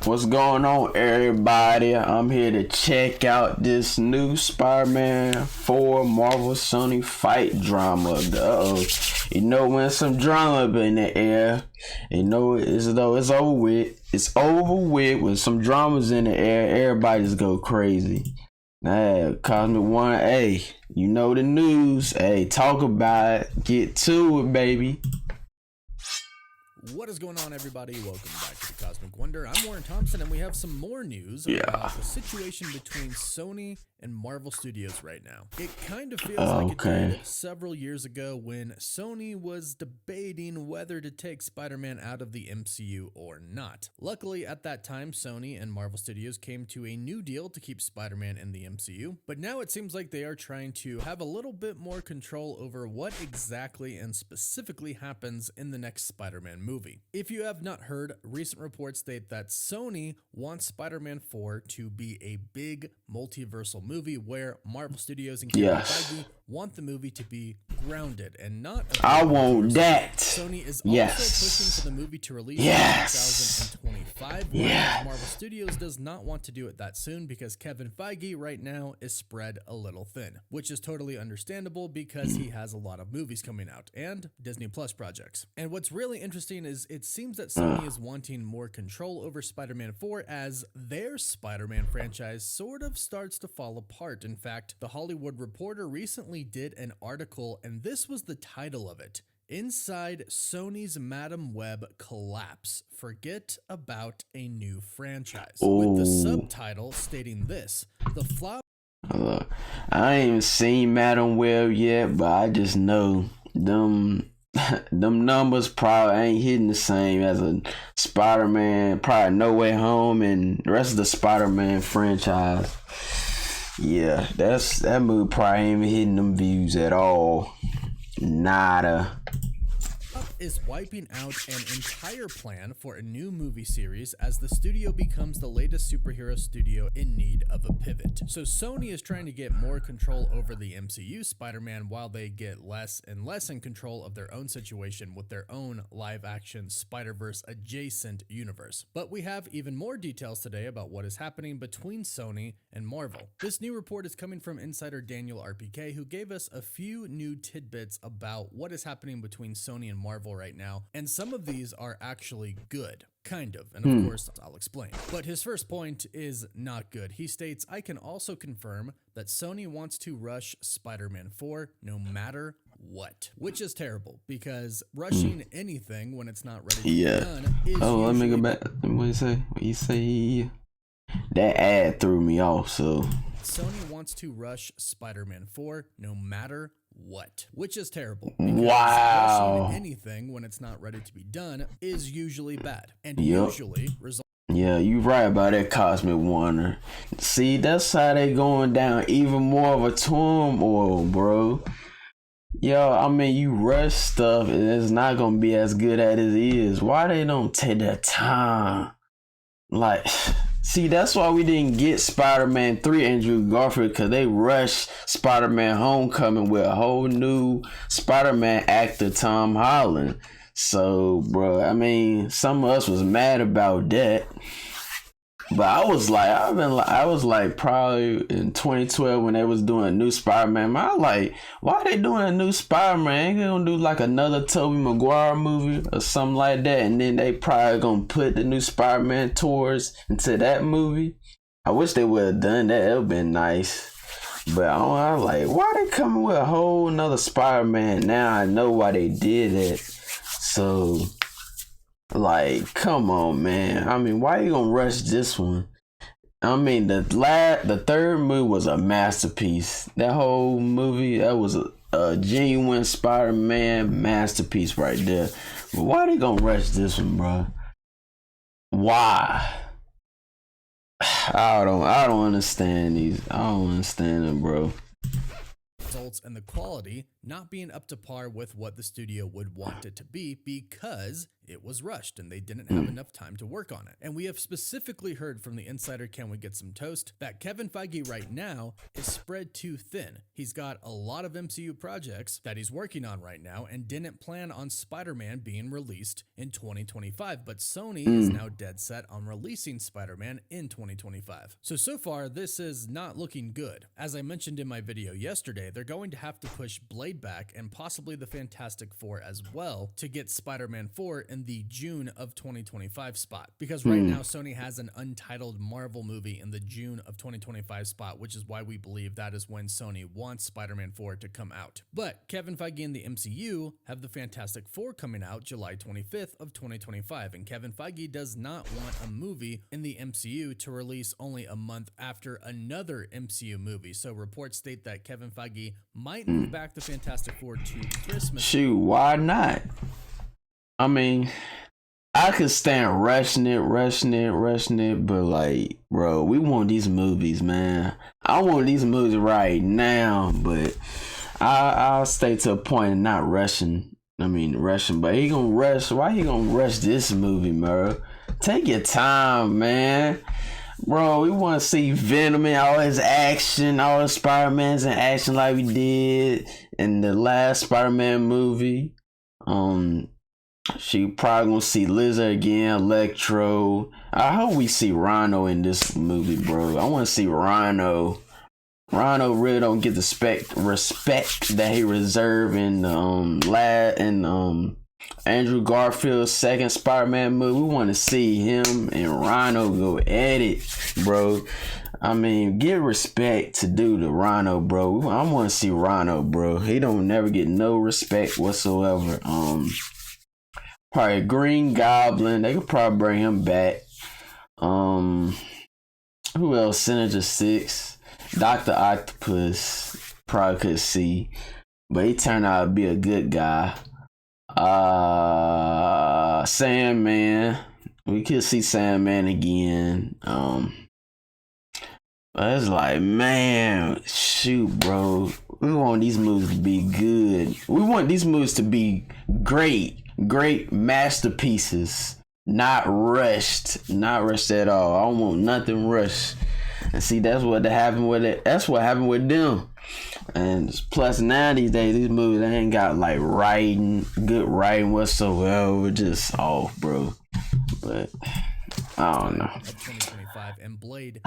What's going on, everybody? I'm here to check out this new Spider-Man 4 Marvel Sony fight drama. You know when some drama in the air, you know it's though it's over with. It's over with when some dramas in the air. Everybody just go crazy. Hey, Cosmic One, hey, you know the news. Hey, talk about it. Get to it, baby. What is going on, everybody? Welcome back to the Cosmic Wonder. I'm Warren Thompson, and we have some more news about the situation between Sony and Marvel Studios right now. It kind of feels like it did several years ago when Sony was debating whether to take Spider-Man out of the MCU or not. Luckily, at that time, Sony and Marvel Studios came to a new deal to keep Spider-Man in the MCU, but now it seems like they are trying to have a little bit more control over what exactly and specifically happens in the next Spider-Man movie. If you have not heard, recent reports state that Sony wants Spider-Man 4 to be a big multiversal movie where Marvel Studios and Kevin Feige want the movie to be grounded and not I want that. Sony is also pushing for the movie to release in 2025, whereas Marvel Studios does not want to do it that soon because Kevin Feige right now is spread a little thin, which is totally understandable because he has a lot of movies coming out and Disney Plus projects. And what's really interesting is it seems that Sony is wanting more control over Spider-Man 4 as their Spider-Man franchise sort of starts to fall apart. In fact, The Hollywood Reporter recently did an article, and this was the title of it: Inside Sony's Madam Web Collapse. Forget about a new franchise. With the subtitle stating this: the flop. Look, I ain't even seen Madam Web yet, but I just know them numbers probably ain't hitting the same as a Spider-Man, probably No Way Home and the rest of the Spider-Man franchise. Yeah, that movie probably ain't even hitting them views at all. Nada. Is wiping out an entire plan for a new movie series as the studio becomes the latest superhero studio in need of a pivot. So Sony is trying to get more control over the MCU Spider-Man while they get less and less in control of their own situation with their own live-action Spider-Verse adjacent universe. But we have even more details today about what is happening between Sony and Marvel. This new report is coming from insider Daniel RPK, who gave us a few new tidbits about what is happening between Sony and Marvel right now, and some of these are actually good. Kind of, and of course I'll explain. But his first point is not good. He states, I can also confirm that Sony wants to rush Spider-Man 4 no matter what, which is terrible because rushing anything when it's not ready to be done is let me go back. What you say? That ad threw me off. So Sony wants to rush Spider-Man 4 no matter what, which is terrible. Wow. Anything when it's not ready to be done is usually bad and usually results. Yeah, you right about that, Cosmic Wonder. See, that's how they going down even more of a turmoil, bro. Yo, I mean, you rush stuff and it's not gonna be as good as it is. Why they don't take that time? Like, see, that's why we didn't get Spider-Man 3 Andrew Garfield, because they rushed Spider-Man Homecoming with a whole new Spider-Man actor, Tom Holland. So, bro, I mean, some of us was mad about that. But I was like, probably in 2012 when they was doing a new Spider-Man. I was like, why are they doing a new Spider-Man? Ain't they gonna do like another Tobey Maguire movie or something like that? And then they probably gonna put the new Spider-Man tours into that movie. I wish they would have done that. It would have been nice. But I was like, why they coming with a whole nother Spider-Man? Now I know why they did it. So, like, come on, man. I mean, why you gonna rush this one? I mean, the third movie was a masterpiece. That whole movie, that was a genuine Spider-Man masterpiece right there. But why they gonna rush this one, bro? Why? I don't understand these. I don't understand them, bro. Results and the quality not being up to par with what the studio would want it to be because it was rushed and they didn't have enough time to work on it. And we have specifically heard from the insider Can We Get Some Toast that Kevin Feige right now is spread too thin. He's got a lot of MCU projects that he's working on right now and didn't plan on Spider-Man being released in 2025, but Sony is now dead set on releasing Spider-Man in 2025. So far, this is not looking good. As I mentioned in my video yesterday, they're going to have to push Blade back and possibly the Fantastic Four as well to get Spider-Man 4 in the June of 2025 spot. Because right now, Sony has an untitled Marvel movie in the June of 2025 spot, which is why we believe that is when Sony wants Spider-Man 4 to come out. But Kevin Feige and the MCU have the Fantastic Four coming out July 25th of 2025, and Kevin Feige does not want a movie in the MCU to release only a month after another MCU movie. So reports state that Kevin Feige might move back the Fantastic Four to Christmas. Shoot, why not? I mean, I could stand rushing it, but like, bro, we want these movies, man. I want these movies right now, but I'll stay to a point and not rushing. But he gonna rush. Why he gonna rush this movie, bro? Take your time, man. Bro, we want to see Venom and all his action, all the Spider-Mans in action like we did in the last Spider-Man movie. She probably gonna see Lizard again, Electro. I hope we see Rhino in this movie, bro. I want to see Rhino. Rhino really don't get the respect that he reserved in Andrew Garfield's second Spider-Man movie. We want to see him and Rhino go at it, bro. I mean, give respect to do the Rhino, bro. I want to see Rhino, bro. He don't never get no respect whatsoever. Probably Green Goblin. They could probably bring him back. Who else? Sinister Six. Dr. Octopus. Probably could see. But he turned out to be a good guy. Sandman. We could see Sandman again. But it's like, man, shoot, bro. We want these movies to be good. We want these movies to be great masterpieces. Not rushed at all. I don't want nothing rushed. And see, that's what happened with it. That's what happened with them. And plus now these days, these movies, they ain't got like good writing whatsoever. Just off, bro. But I don't know. 2025 and Blade.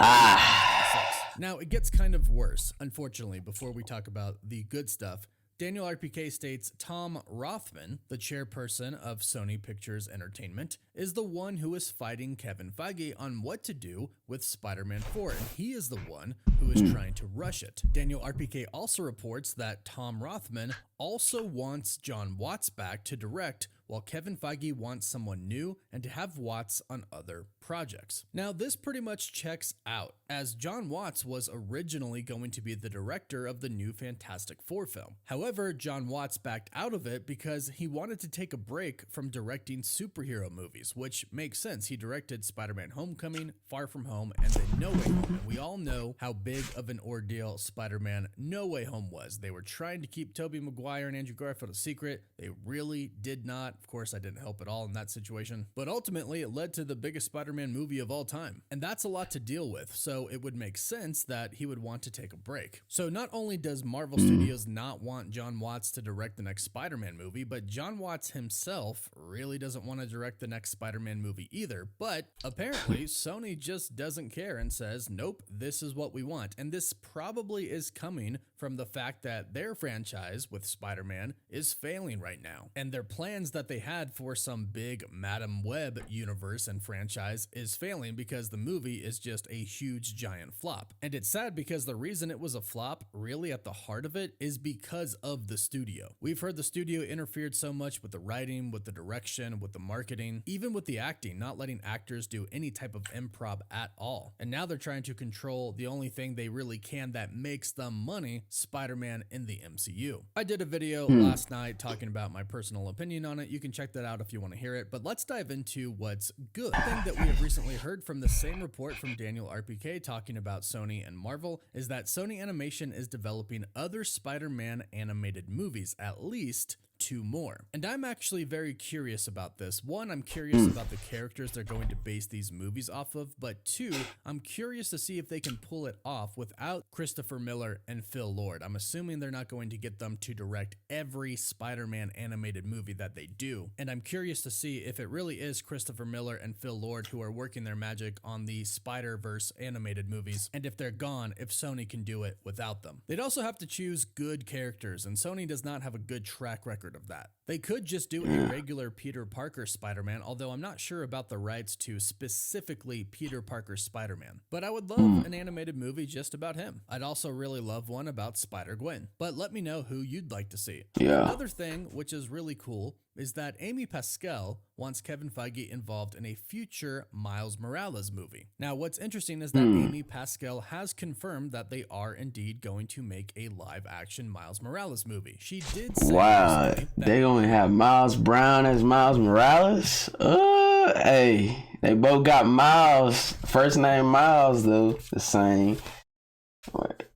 Now it gets kind of worse, unfortunately. Before we talk about the good stuff, Daniel RPK states Tom Rothman, the chairperson of Sony Pictures Entertainment, is the one who is fighting Kevin Feige on what to do with Spider-Man 4, and he is the one who is trying to rush it. Daniel RPK also reports that Tom Rothman also wants John Watts back to direct, while Kevin Feige wants someone new and to have Watts on other projects. Now, this pretty much checks out, as John Watts was originally going to be the director of the new Fantastic Four film. However, John Watts backed out of it because he wanted to take a break from directing superhero movies, which makes sense. He directed Spider-Man Homecoming, Far From Home, and then No Way Home. And we all know how big of an ordeal Spider-Man No Way Home was. They were trying to keep Tobey Maguire and Andrew Garfield a secret. They really did not. Of course, I didn't help at all in that situation. But ultimately, it led to the biggest Spider-Man movie of all time. And that's a lot to deal with, so it would make sense that he would want to take a break. So not only does Marvel Studios not want John Watts to direct the next Spider-Man movie, but John Watts himself really doesn't want to direct the next Spider-Man movie either. But apparently, Sony just doesn't care and says, nope, this is what we want. And this probably is coming from the fact that their franchise with Spider-Man is failing right now. And their plans that they had for some big Madam Web universe and franchise is failing because the movie is just a huge giant flop. And it's sad because the reason it was a flop, really at the heart of it, is because of the studio. We've heard the studio interfered so much with the writing, with the direction, with the marketing, even with the acting, not letting actors do any type of improv at all. And now they're trying to control the only thing they really can that makes them money, Spider-Man in the MCU. I did a video last night talking about my personal opinion on it. You you can check that out if you want to hear it. But let's dive into what's good. The thing that we have recently heard from the same report from Daniel RPK talking about Sony and Marvel is that Sony Animation is developing other Spider-Man animated movies, at least 2 more. And I'm actually very curious about this. 1, I'm curious about the characters they're going to base these movies off of, but 2, I'm curious to see if they can pull it off without Christopher Miller and Phil Lord. I'm assuming they're not going to get them to direct every Spider-Man animated movie that they do, and I'm curious to see if it really is Christopher Miller and Phil Lord who are working their magic on the Spider-Verse animated movies, and if they're gone, if Sony can do it without them. They'd also have to choose good characters, and Sony does not have a good track record of that. They could just do a regular Peter Parker Spider-Man, although I'm not sure about the rights to specifically Peter Parker Spider-Man. But I would love an animated movie just about him. I'd also really love one about Spider-Gwen. But let me know who you'd like to see. Yeah. Another thing, which is really cool, is that Amy Pascal wants Kevin Feige involved in a future Miles Morales movie. Now, what's interesting is that Amy Pascal has confirmed that they are indeed going to make a live-action Miles Morales movie. She did say recently that they gonna have Miles Brown as Miles Morales? Hey, they both got Miles. First name Miles though, the same.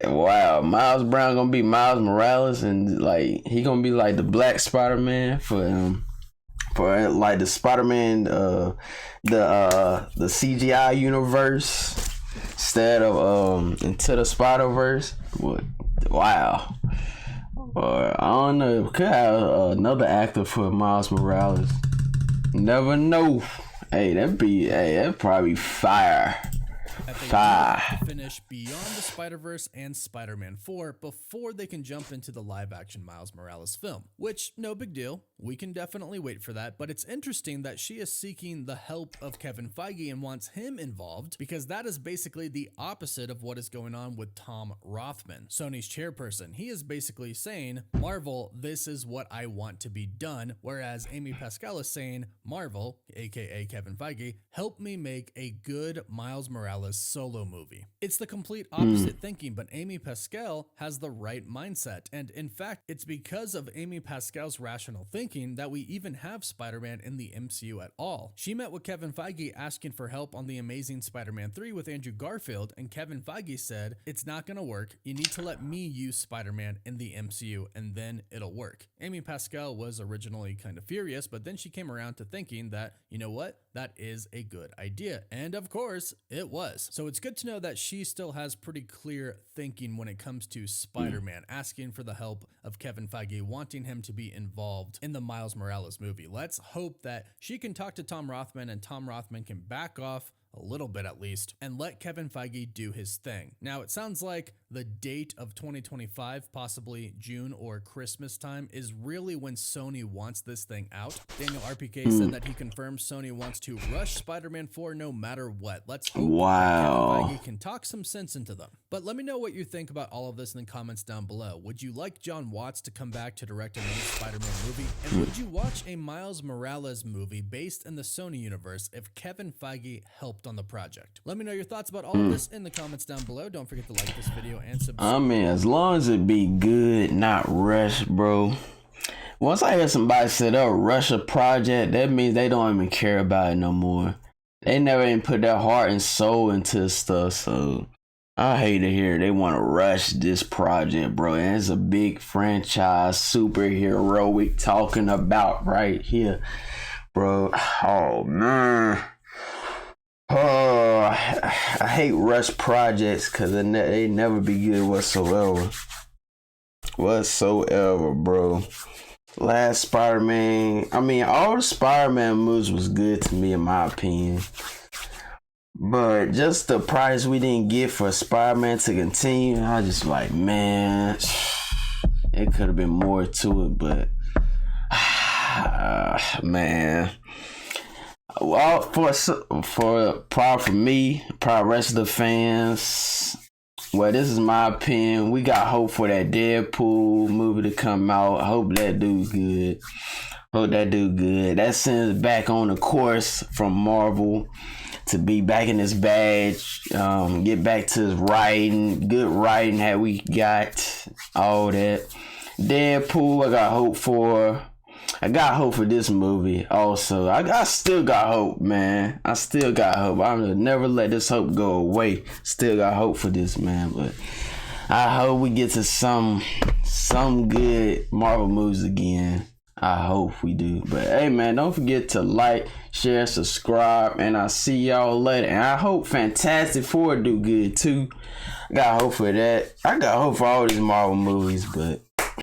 Wow, Miles Brown gonna be Miles Morales, and like he gonna be like the Black Spider-Man for like the Spider-Man the CGI universe instead of Into the Spider-Verse. What? Wow. Or I don't know, could have another actor for Miles Morales. Never know. That'd probably fire. That they have to finish Beyond the Spider-Verse and Spider-Man 4 before they can jump into the live-action Miles Morales film, which, no big deal. We can definitely wait for that, but it's interesting that she is seeking the help of Kevin Feige and wants him involved because that is basically the opposite of what is going on with Tom Rothman, Sony's chairperson. He is basically saying, Marvel, this is what I want to be done, whereas Amy Pascal is saying, Marvel, aka Kevin Feige, help me make a good Miles Morales solo movie. It's the complete opposite thinking, but Amy Pascal has the right mindset. And in fact, it's because of Amy Pascal's rational thinking that we even have Spider-Man in the MCU at all. She met with Kevin Feige asking for help on the Amazing Spider-Man 3 with Andrew Garfield, and Kevin Feige said, it's not gonna work. You need to let me use Spider-Man in the MCU and then it'll work. Amy Pascal was originally kind of furious, but then she came around to thinking that, you know what? That is a good idea. And of course, it was. So it's good to know that she still has pretty clear thinking when it comes to Spider-Man, asking for the help of Kevin Feige, wanting him to be involved in the Miles Morales movie. Let's hope that she can talk to Tom Rothman and Tom Rothman can back off a little bit at least, and let Kevin Feige do his thing. Now, it sounds like the date of 2025, possibly June or Christmas time, is really when Sony wants this thing out. Daniel RPK said that he confirms Sony wants to rush Spider-Man 4 no matter what. Let's hope Kevin Feige can talk some sense into them. But let me know what you think about all of this in the comments down below. Would you like John Watts to come back to direct another Spider-Man movie? And would you watch a Miles Morales movie based in the Sony universe if Kevin Feige helped on the project? Let me know your thoughts about all of this in the comments down below. Don't forget to like this video and subscribe. I mean, as long as it be good, not rushed, bro. Once I hear somebody say they'll rush a project, that means they don't even care about it no more. They never even put their heart and soul into stuff, so I hate to hear they want to rush this project, bro. And it's a big franchise, superhero we talking about right here, bro. Oh, man. Oh, I hate rush projects because they never be good whatsoever. Bro. Last Spider-Man, I mean, all the Spider-Man movies was good to me in my opinion. But just the price we didn't get for Spider-Man to continue, I just like, man, it could have been more to it, but man. Well, for me, probably rest of the fans. Well, this is my opinion. We got hope for that Deadpool movie to come out. I hope that dude's good. That sends back on the course from Marvel to be back in his badge. Get back to his writing, good writing that we got. All that. Deadpool, I got hope for. I got hope for this movie also. I still got hope, man. I still got hope. I'm gonna never let this hope go away. Still got hope for this, man. But I hope we get to some good Marvel movies again. I hope we do. But hey, man, don't forget to like, share, subscribe, and I'll see y'all later. And I hope Fantastic Four do good too. I got hope for that. I got hope for all these Marvel movies, but